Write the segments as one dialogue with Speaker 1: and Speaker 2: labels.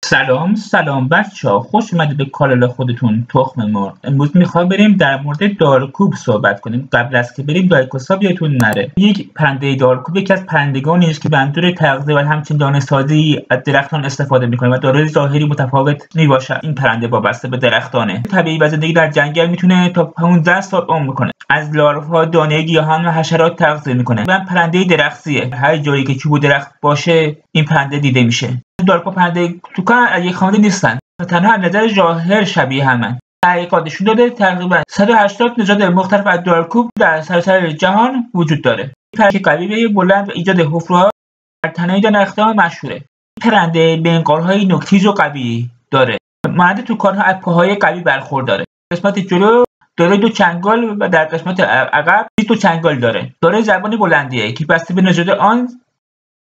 Speaker 1: سلام بچه‌ها، خوش اومدید به کانال خودتون تخم مرغ. امروز میخوام بریم در مورد دارکوب صحبت کنیم. قبل از که بریم دایکوسا بیاتون نره. یک پرنده دارکوب یکی از پرندگانی است که به منظور تغذیه و همچنین دانه‌سازی از درختان استفاده میکنه و دارای ظاهری متفاوت میباشه. این پرنده وابسته به درختانه. طبیعی و زندگی در جنگل میتونه تا 15 سال عمر کنه. از لاروها، دانه گیاهان و حشرات تغذیه میکنه. و پرنده درختیه. هر جایی که چوب و درخت باشه این پرنده دیده میشه. دارکوب پرنده توکان یک خانواده نیستن و تنها از نظر ظاهر شبیه همن. تحقیقات نشون داده تقریبا 180 نژاد مختلف از دارکوب در سراسر جهان وجود داره. این پرنده قوی بلند و ایجاد حفره‌ها در تنه درختان مشهوره. این پرنده بنقارهای نوک‌تیز و قوی داره. مانند توکان‌ها از پاهای قوی برخورداره. قسمت جلو دارای 2 چنگال و در قسمت عقب 2 چنگال داره. دارای زبان بلندیه که بسته به نژاد آن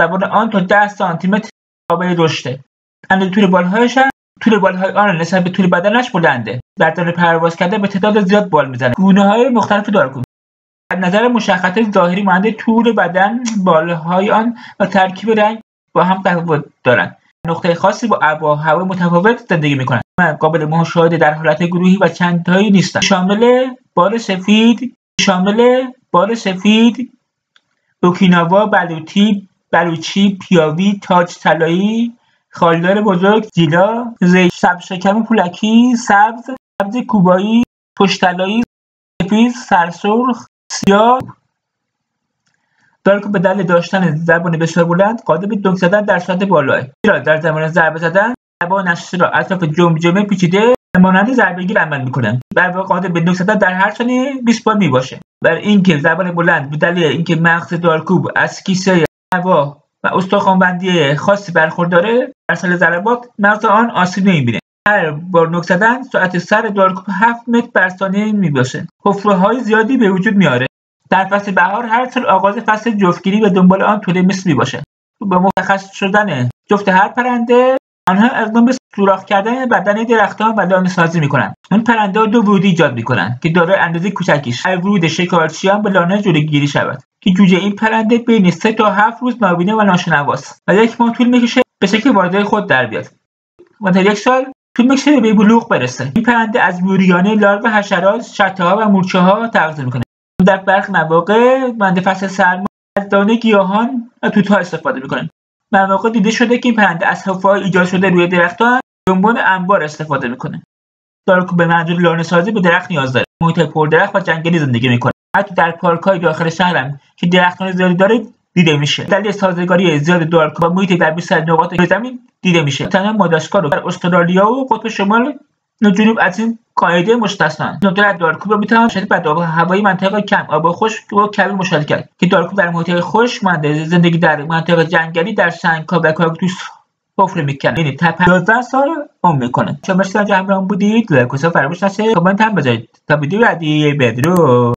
Speaker 1: زبان آن تا 10 سانتی متر قابل رشده. اندازه طول بالهای آن نسبت به طول بدنش بلنده. در دوران پرواز کرده به تعداد زیاد بال میزنه. گونه‌های مختلف دارکوب از نظر مشخصات ظاهری مانند طول بدن، بالهای آن و ترکیب رنگ با هم تفاوت دارند. نقطه خاصی با آب و هوای متفاوت زندگی میکنند. قابل مشاهده در حالت گروهی و چند تایی نیستند. شامل بال سفید، اوکیناوا، بلوچی، پیاوی، تاج طلایی، خالدار بزرگ، زیلا، سبز شکم پولکی، سبز کوبایی، پشت طلایی، سفید، سرسرخ، سیاه. دارکوب به دلیل داشتن زبان بسیار بلند قادر به دنگ زدن در سطح بالاه. زیرا در زمان ضربه زدن زبانش را اطراف جمجمه پیچیده مانند ضربه‌گیر عمل می‌کنه. در واقع قادر به دنگ زدن در هر ثانیه 20 بار میباشه. برای اینکه زبان بلند به دلیل اینکه مغز دارکوب از کیسه هوا و استخوان‌بندی خاصی برخورداره، در سال ضربات مغز آن آسیب نمی‌بینه. هر بار نوک زدن سرعت سر دارکوب 7 متر بر ثانیه میباشه. حفره‌های زیادی به وجود میاره. در فصل بهار هر سال آغاز فصل جفتگیری و دنبال آن طول مثل میباشه. با مشخص شدن جفت هر پرنده آنها اقدام به سوراخ کردن بدن درختان و لانه‌سازی میکنند. این پرنده 2 ورودی ایجاد میکنند که دارای اندازه کوچکیش هر ورود شکارچیان به لانه جلوگیری شود که جوجه این پرنده بین 3 تا 7 روز نابینا و ناشنواست و 1 ماه طول میکشه به شکل واردای خود در بیاد و تا 1 سال طول میکشه به بلوغ برسه. این پرنده از موریانه، لارو حشرات، شته‌ها و مورچه‌ها تغذیه میکنه. در برخی مواقع مانند فصل سرما از دانه گیاهان و توت‌ها استفاده میکنه. مواقع دیده شده که این پرنده از حفره‌های ایجاد شده روی درختان به عنوان انبار استفاده میکنه. دارکوب به منظور لانه‌سازی به درخت نیاز داره. محیط پردرخت و جنگلی زندگی میکنه. حتی در پارک‌های داخل شهر هم که درختان زیادی داره دیده میشه. دلیل سازگاری زیاد دارکوب با محیط در بیشتر نقاط زمین دیده میشه. تنها ماداگاسکار و در استرالیا و قطب شمال و جنوب از این قاعده مستثنا. ندرت دارکوب را میتوان شدید بد آب و هوایی منطقه کم آب و خشک و کبیر مشاهده کرد که دارکوب در محیط خشک مانند زندگی در مناطق جنگلی در سنگ‌ها و کاکتوس حفره میکنه. یعنی تا 15 سال عمر میکنه. شما مرسی که همراهم بودید. لایک و فراموش نشه کامنت هم بذارید. تا ویدیو بعدی بدرود.